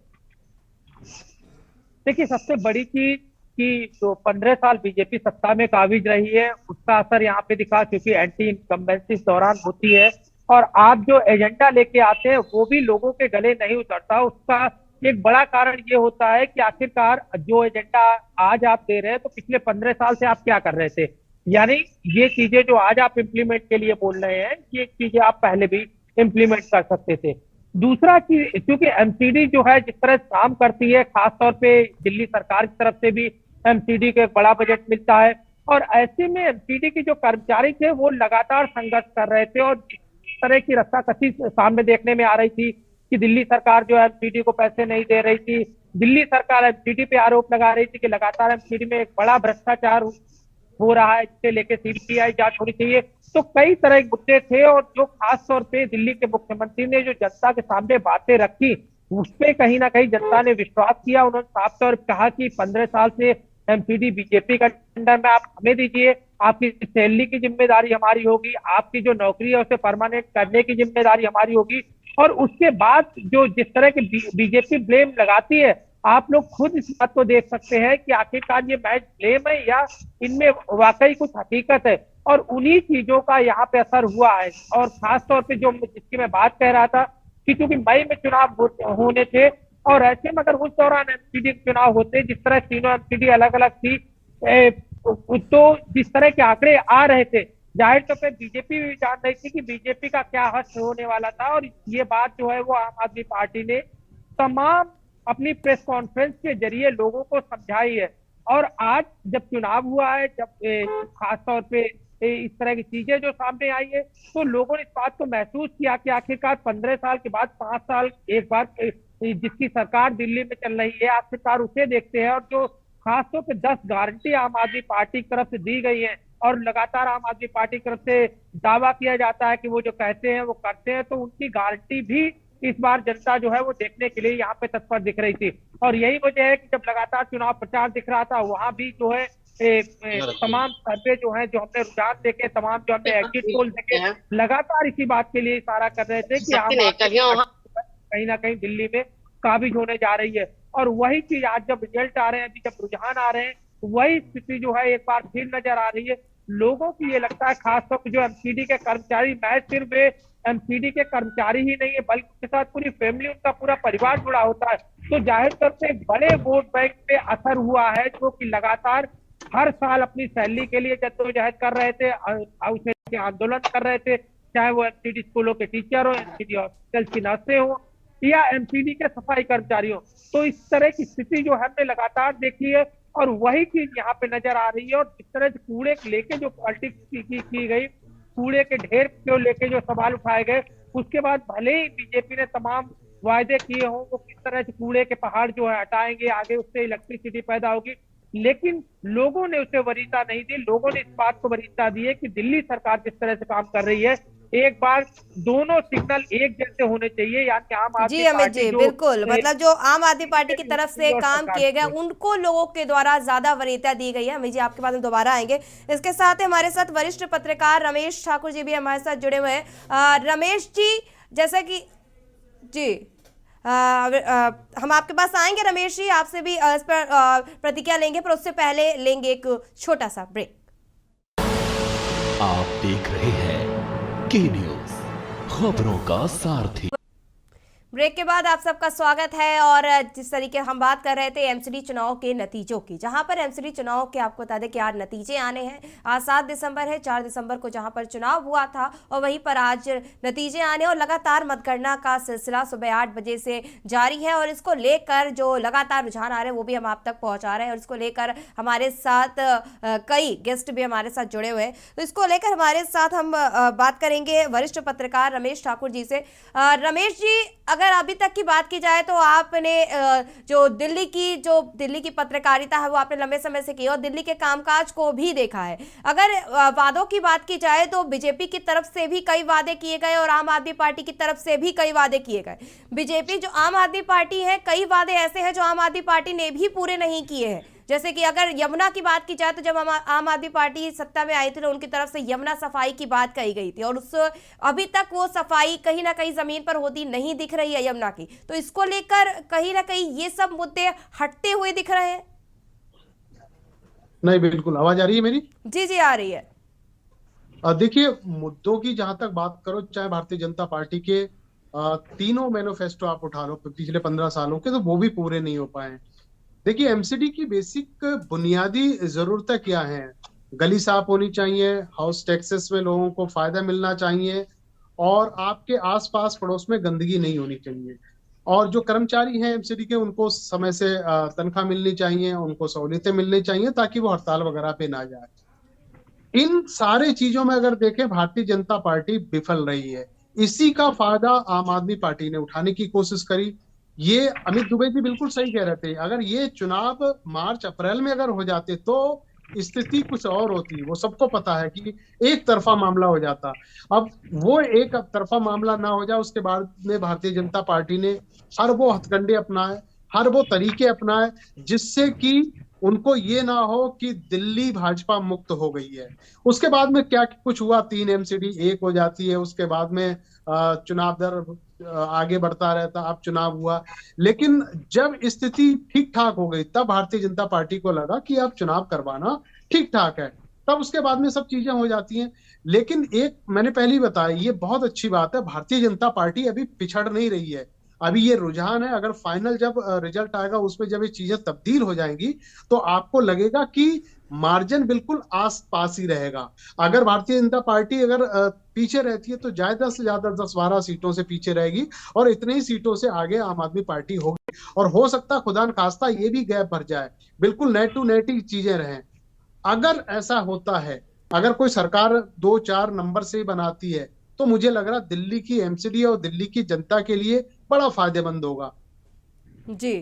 देखिए, सबसे बड़ी चीज कि जो 15 साल बीजेपी सत्ता में काबिज रही है, उसका असर यहाँ पे दिखा, क्योंकि एंटी इनकम्बेंसी इस दौरान होती है और आप जो एजेंडा लेके आते हैं वो भी लोगों के गले नहीं उतरता। उसका एक बड़ा कारण ये होता है कि आखिरकार जो एजेंडा आज आप दे रहे हैं, तो पिछले 15 साल से आप क्या कर रहे थे, यानी ये चीजें जो आज आप इम्प्लीमेंट के लिए बोल रहे हैं, ये चीजें आप पहले भी इम्प्लीमेंट कर सकते थे। दूसरा चीज, क्योंकि एमसीडी जो है जिस तरह काम करती है, खासतौर पे दिल्ली सरकार की तरफ से भी एमसीडी को एक बड़ा बजट मिलता है, और ऐसे में एमसीडी के जो कर्मचारी थे वो लगातार संघर्ष कर रहे थे, और जिस तरह की रस्साकसी सामने देखने में आ रही थी कि दिल्ली सरकार जो है एमसीडी को पैसे नहीं दे रही थी, दिल्ली सरकार एमसीडी पे आरोप लगा रही थी कि लगातार एमसीडी में एक बड़ा भ्रष्टाचार हो रहा है, जिसे लेके सीबीआई जांच होनी चाहिए। तो कई तरह के मुद्दे थे, और जो खास तौर पे दिल्ली के मुख्यमंत्री ने जो जनता के सामने बातें रखी, उस पे कहीं ना कहीं जनता ने विश्वास किया। उन्होंने साफ तौर पर कहा कि 15 साल से एमसीडी बीजेपी का अंडर में, आप हमें दीजिए, आपकी सैलरी की जिम्मेदारी हमारी होगी, आपकी जो नौकरी है उसे परमानेंट करने की जिम्मेदारी हमारी होगी। और उसके बाद जो जिस तरह की बीजेपी ब्लेम लगाती है, आप लोग खुद इस बात को देख सकते हैं कि आखिरकार ये मैच ब्लेम है या इनमें वाकई कुछ हकीकत है, और उन्हीं चीजों का यहाँ पे असर हुआ है। और खास तौर पे जो जिसकी मैं बात कह रहा था कि क्योंकि मई में चुनाव होने थे, और ऐसे में अगर उस दौरान एमसीडी के चुनाव होते, जिस तरह तीनों एमसीडी अलग अलग थी, तो जिस तरह के आंकड़े आ रहे थे, जाहिर तौर पर बीजेपी भी जान रही थी कि बीजेपी का क्या हश्र होने वाला था। और ये बात जो है वो आम आदमी पार्टी ने तमाम अपनी प्रेस कॉन्फ्रेंस के जरिए लोगों को समझाई है। और आज जब चुनाव हुआ है, जब खास तौर पे इस तरह की चीजें जो सामने आई है, तो लोगों ने इस बात को महसूस किया कि आखिरकार 15 साल के बाद 5 साल एक बार जिसकी सरकार दिल्ली में चल रही है, आखिरकार उसे देखते हैं। और जो खासतौर पे 10 गारंटी आम आदमी पार्टी की तरफ से दी गई है, और लगातार आम आदमी पार्टी की तरफ से दावा किया जाता है कि वो जो कहते हैं वो करते हैं, तो उनकी गारंटी भी इस बार जनता जो है वो देखने के लिए यहाँ पे तत्पर दिख रही थी। और यही वजह है कि जब लगातार चुनाव प्रचार दिख रहा था, वहां भी जो है तमाम सर्वे जो है, जो हमने रुझान देखे, तमाम जो हमने एग्जिट पोल देखे, लगातार इसी बात के लिए इशारा कर रहे थे कि कहीं ना कहीं दिल्ली में काबिज होने जा रही है। और वही चीज आज जब रिजल्ट आ रहे हैं, अभी जब रुझान आ रहे हैं, वही स्थिति जो है एक बार फिर नजर आ रही है। लोगों को ये लगता है, खासतौर पर जो एमसीडी के कर्मचारी, मैं सिर्फ एमसीडी के कर्मचारी ही नहीं है, बल्कि उसके साथ पूरी फैमिली, उनका पूरा परिवार जुड़ा होता है, तो जाहिर तौर से एक बड़े वोट बैंक पे असर हुआ है, जो कि लगातार हर साल अपनी सैलरी के लिए जद्दोजहद कर रहे थे, उसमें आंदोलन कर रहे थे, चाहे वो एमसीडी स्कूलों के टीचर हो, एमसीडी हॉस्पिटल की नर्सें हो, या एमसीडी के सफाई कर्मचारी हो। तो इस तरह की स्थिति जो हमने लगातार देखी है, और वही चीज यहाँ पे नजर आ रही है। और जिस तरह से कूड़े लेके जो पॉलिटिक्स की गई, कूड़े के ढेर को लेके जो सवाल उठाए गए, उसके बाद भले ही बीजेपी ने तमाम वायदे किए हों, वो किस तरह से कूड़े के पहाड़ जो है हटाएंगे, आगे उससे इलेक्ट्रिसिटी पैदा होगी, लेकिन लोगों ने उसे वरीयता नहीं दी। लोगों ने इस बात को वरीयता दी है कि दिल्ली सरकार जिस तरह से काम कर रही है, एक बार दोनों सिग्नल एक जैसे होने चाहिए, यानी आम आदमी जी अमित जी, बिल्कुल, मतलब जो आम आदमी पार्टी की तरफ से काम किए गए, उनको लोगों के द्वारा ज्यादा वरीयता दी गई है। अमित जी, आपके बाद में दोबारा आएंगे। इसके साथ हमारे साथ वरिष्ठ पत्रकार रमेश ठाकुर जी भी हमारे साथ जुड़े हुए हैं। रमेश जी, जैसा कि जी हम आपके पास आएंगे रमेश जी, आपसे भी इस पर प्रतिक्रिया लेंगे, पर उससे पहले लेंगे एक छोटा सा ब्रेक। आप देख रहे हैं के न्यूज़, खबरों का सारथी। ब्रेक के बाद आप सबका स्वागत है। और जिस तरीके हम बात कर रहे थे एमसीडी चुनाव के नतीजों की, जहां पर एमसीडी चुनाव के आपको बता दें कि आज नतीजे आने हैं। आज 7 दिसंबर है, 4 दिसंबर को जहां पर चुनाव हुआ था और वहीं पर आज नतीजे आने और लगातार मतगणना का सिलसिला सुबह 8 बजे से जारी है। और इसको लेकर जो लगातार रुझान आ रहे हैं वो भी हम आप तक पहुंचा रहे हैं। और इसको लेकर हमारे साथ कई गेस्ट भी हमारे साथ जुड़े हुए हैं। तो इसको लेकर हमारे साथ हम बात करेंगे वरिष्ठ पत्रकार रमेश ठाकुर जी से। रमेश जी, अगर अभी तक की बात की जाए तो आपने जो दिल्ली की पत्रकारिता है वो आपने लंबे समय से की और दिल्ली के कामकाज को भी देखा है। अगर वादों की बात की जाए तो बीजेपी की तरफ से भी कई वादे किए गए और आम आदमी पार्टी की तरफ से भी कई वादे किए गए। बीजेपी जो आम आदमी पार्टी है, कई वादे ऐसे हैं जो आम आदमी पार्टी ने भी पूरे नहीं किए हैं। जैसे कि अगर यमुना की बात की जाए तो जब आम आदमी पार्टी सत्ता में आई थी तो उनकी तरफ से यमुना सफाई की बात कही गई थी और उस अभी तक वो सफाई कहीं ना कहीं जमीन पर होती नहीं दिख रही है यमुना की। तो इसको लेकर कहीं ना कहीं ये सब मुद्दे हटते हुए दिख रहे हैं। नहीं, बिल्कुल। आवाज आ रही है मेरी? जी जी, आ रही है। देखिए, मुद्दों की जहां तक बात करो, चाहे भारतीय जनता पार्टी के तीनों मैनिफेस्टो आप उठा लो पिछले 15 सालों के, तो वो भी पूरे नहीं हो पाए। देखिए, एमसीडी की बेसिक बुनियादी जरूरतें क्या हैं? गली साफ होनी चाहिए, हाउस टैक्सेस में लोगों को फायदा मिलना चाहिए और आपके आसपास पड़ोस में गंदगी नहीं होनी चाहिए। और जो कर्मचारी हैं एमसीडी के, उनको समय से तनख्वाह मिलनी चाहिए, उनको सहूलियतें मिलनी चाहिए ताकि वो हड़ताल वगैरह पे ना जाए। इन सारे चीजों में अगर देखें, भारतीय जनता पार्टी विफल रही है। इसी का फायदा आम आदमी पार्टी ने उठाने की कोशिश करी। ये अमित दुबे जी बिल्कुल सही कह रहे थे, अगर ये चुनाव मार्च अप्रैल में अगर हो जाते तो स्थिति कुछ और होती। वो सबको पता है कि एक तरफा मामला हो जाता। अब वो एक तरफा मामला ना हो जाए, उसके बाद में भारतीय जनता पार्टी ने हर वो हथकंडे अपनाए, हर वो तरीके अपनाए जिससे कि उनको ये ना हो कि दिल्ली भाजपा मुक्त हो गई है। उसके बाद में क्या कुछ हुआ, 3 एमसीडी 1 हो जाती है, उसके बाद में चुनाव दर आगे बढ़ता रहता। अब चुनाव हुआ, लेकिन जब स्थिति ठीक ठाक हो गई तब भारतीय जनता पार्टी को लगा कि अब चुनाव करवाना ठीक ठाक है, तब उसके बाद में सब चीजें हो जाती हैं। लेकिन एक मैंने पहले ही बताया, ये बहुत अच्छी बात है, भारतीय जनता पार्टी अभी पिछड़ नहीं रही है। अभी ये रुझान है, अगर फाइनल जब रिजल्ट आएगा उसमें जब ये चीजें तब्दील हो जाएंगी तो आपको लगेगा कि मार्जिन बिल्कुल आस पास ही रहेगा। अगर भारतीय जनता पार्टी अगर पीछे रहती है तो ज्यादा से ज्यादा 10-12 सीटों से पीछे रहेगी और इतने ही सीटों से आगे आम आदमी पार्टी होगी। और हो सकता है खुदा न खास्ता ये भी गैप भर जाए, बिल्कुल नेट टू नेट ही चीजें रहें। अगर ऐसा होता है, अगर कोई सरकार 2-4 नंबर से बनाती है, तो मुझे लग रहा दिल्ली की एमसीडी और दिल्ली की जनता के लिए बड़ा फायदेमंद होगा जी।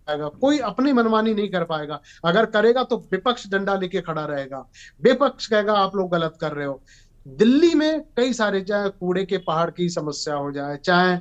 कोई अपनी मनमानी नहीं कर पाएगा। अगर करेगा तो विपक्ष डंडा लेके खड़ा रहेगा, विपक्ष कहेगा आप लोग गलत कर रहे हो। दिल्ली में कई सारे, चाहे कूड़े के पहाड़ की समस्या हो जाए, चाहे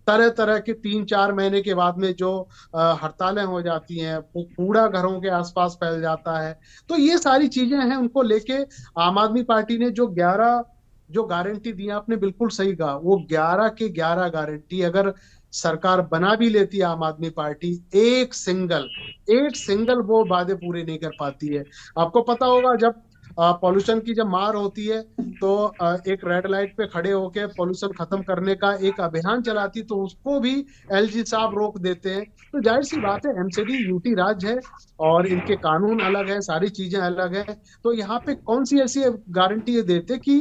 तरह तरह के 3-4 महीने के बाद में जो हड़तालें हो जाती हैं, वो कूड़ा घरों के आसपास फैल जाता है, तो ये सारी चीजें हैं। उनको लेके आम आदमी पार्टी ने जो 11 गारंटी दी, आपने बिल्कुल सही कहा, वो 11 के 11 गारंटी अगर सरकार बना भी लेती है आम आदमी पार्टी, एक सिंगल वो वादे पूरे नहीं कर पाती है। आपको पता होगा जब पॉल्यूशन की जब मार होती है तो एक रेड लाइट पे खड़े होके पॉल्यूशन खत्म करने का एक अभियान चलाती, तो उसको भी एलजी साहब रोक देते हैं। तो जाहिर सी बात है, एमसीडी यूटी राज्य है और इनके कानून अलग है, सारी चीजें अलग है। तो यहाँ पे कौन सी ऐसी गारंटी ये देते कि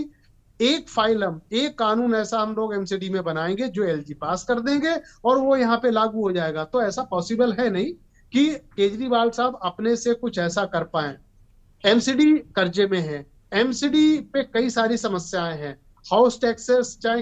एक फाइलम, एक कानून ऐसा हम लोग एमसीडी में बनाएंगे जो एलजी पास कर देंगे और वो यहाँ पे लागू हो जाएगा। तो ऐसा पॉसिबल है नहीं कि केजरीवाल साहब अपने से कुछ ऐसा कर पाए। एमसीडी कर्जे में है, एमसीडी पे कई सारी समस्याएं हैं। हाउस टैक्सेस, चाहे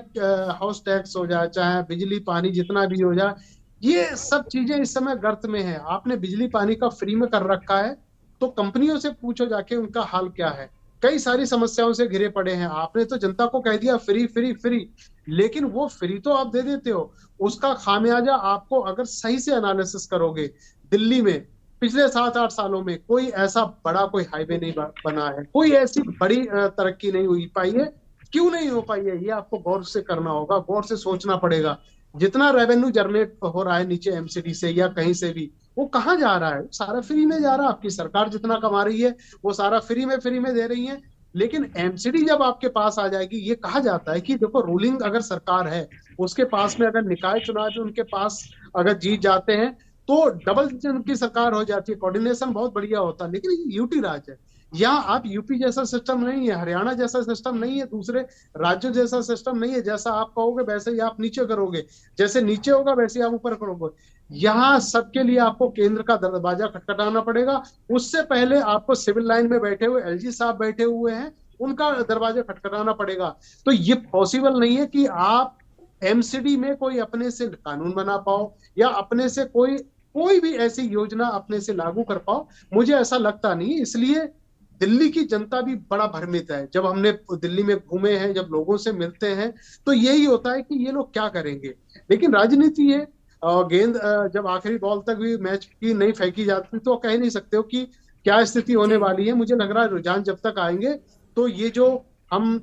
हाउस टैक्स हो जाए, चाहे बिजली पानी जितना भी हो जाए, ये सब चीजें इस समय गर्त में है। आपने बिजली पानी का फ्री में कर रखा है, तो कंपनियों से पूछो जाके उनका हाल क्या है। कई सारी समस्याओं से घिरे पड़े हैं। आपने तो जनता को कह दिया फ्री फ्री फ्री, लेकिन वो फ्री तो आप दे देते हो, उसका खामियाजा आपको अगर सही से एनालिसिस करोगे, दिल्ली में पिछले 7-8 सालों में कोई ऐसा बड़ा कोई हाईवे नहीं बना है, कोई ऐसी बड़ी तरक्की नहीं हुई पाई है। क्यों नहीं हो पाई है, ये आपको गौर से करना होगा, गौर से सोचना पड़ेगा। जितना रेवेन्यू जनरेट हो रहा है नीचे एमसीडी से या कहीं से भी, वो कहाँ जा रहा है? सारा फ्री में जा रहा है। आपकी सरकार जितना कमा रही है वो सारा फ्री में दे रही है। लेकिन एमसीडी जब आपके पास आ जाएगी, ये कहा जाता है कि देखो रूलिंग अगर सरकार है, उसके पास में अगर निकाय चुनाव भी उनके पास अगर जीत जाते हैं तो डबल की सरकार हो जाती है, कोऑर्डिनेशन बहुत बढ़िया होता है। लेकिन ये यूटी राज है, यहाँ आप यूपी जैसा सिस्टम नहीं है, हरियाणा जैसा सिस्टम नहीं है, दूसरे राज्यों जैसा सिस्टम नहीं है। जैसा आप कहोगे वैसे ही आप नीचे करोगे, जैसे नीचे होगा वैसे ही आप ऊपर करोगे। यहाँ सबके लिए आपको केंद्र का दरवाजा खटखटाना पड़ेगा। उससे पहले आपको सिविल लाइन में बैठे हुए एलजी साहब बैठे हुए हैं, उनका दरवाजा खटखटाना पड़ेगा। तो ये पॉसिबल नहीं है कि आप एमसीडी में कोई अपने से कानून बना पाओ या अपने से कोई भी ऐसी योजना अपने से लागू कर पाओ, मुझे ऐसा लगता नहीं। इसलिए दिल्ली की जनता भी बड़ा भ्रमित है। जब हमने दिल्ली में घूमे हैं, जब लोगों से मिलते हैं, तो यही होता है कि ये लोग क्या करेंगे। लेकिन राजनीति है, गेंद जब आखिरी बॉल तक भी मैच की नहीं फेंकी जाती तो कह नहीं सकते हो कि क्या स्थिति होने वाली है। मुझे लग रहा है रुझान जब तक आएंगे तो ये जो हम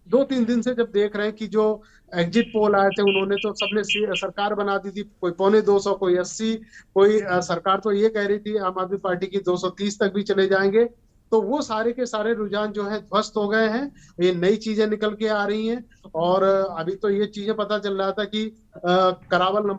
2-3 दिन से जब देख रहे हैं कि जो एग्जिट पोल आए थे, उन्होंने तो सबने सरकार बना दी थी, कोई 225, कोई 80, कोई सरकार तो ये कह रही थी आम आदमी पार्टी की 230 तक भी चले जाएंगे। तो वो सारे के सारे रुझान जो है ध्वस्त हो गए हैं। ये नई चीजें निकल के आ रही हैं। और अभी तो ये चीजें पता चल रहा था कि करावल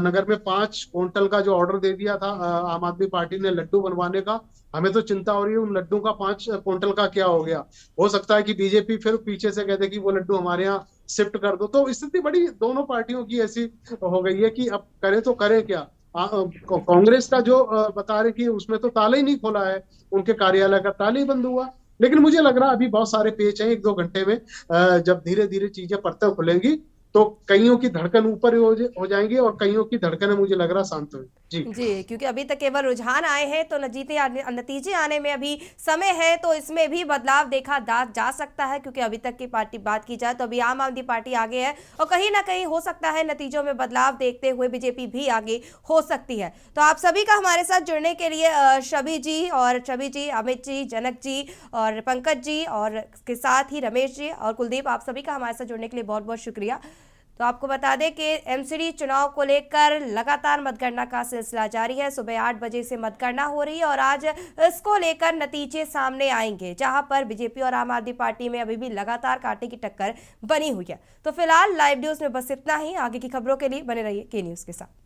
नगर में 5 क्विंटल का जो ऑर्डर दे दिया था आम आदमी पार्टी ने लड्डू बनवाने का। हमें तो चिंता हो रही है उन लड्डू का 5 क्विंटल का क्या हो गया। हो सकता है कि बीजेपी फिर पीछे से कहते कि वो लड्डू हमारे यहाँ शिफ्ट कर दो। तो स्थिति बड़ी दोनों पार्टियों की ऐसी हो गई है कि अब करें तो करें क्या। कांग्रेस का जो बता रहे कि उसमें तो ताला ही नहीं खोला है, उनके कार्यालय का ताला ही बंद हुआ। लेकिन मुझे लग रहा है अभी बहुत सारे पेच हैं, 1-2 घंटे में जब धीरे धीरे चीजें परतें खुलेंगी तो कईयों की धड़कन ऊपर हो जाएंगी और कईयों की धड़कन मुझे लग रहा शांत हुई। जी, क्योंकि अभी तक केवल रुझान आए हैं तो नतीजे आने में अभी समय है, तो इसमें भी बदलाव देखा जा सकता है। क्योंकि अभी तक की पार्टी बात की जाए तो अभी आम आदमी पार्टी आगे है और कहीं ना कहीं हो सकता है नतीजों में बदलाव देखते हुए बीजेपी भी आगे हो सकती है। तो आप सभी का हमारे साथ जुड़ने के लिए छवि जी, अमित जी, जनक जी और पंकज जी और के साथ ही रमेश जी और कुलदीप, आप सभी का हमारे साथ जुड़ने के लिए बहुत बहुत शुक्रिया। तो आपको बता दें कि एमसीडी चुनाव को लेकर लगातार मतगणना का सिलसिला जारी है। सुबह 8 बजे से मतगणना हो रही है और आज इसको लेकर नतीजे सामने आएंगे, जहां पर बीजेपी और आम आदमी पार्टी में अभी भी लगातार कांटे की टक्कर बनी हुई है। तो फिलहाल लाइव न्यूज में बस इतना ही। आगे की खबरों के लिए बने रहिए के न्यूज के साथ।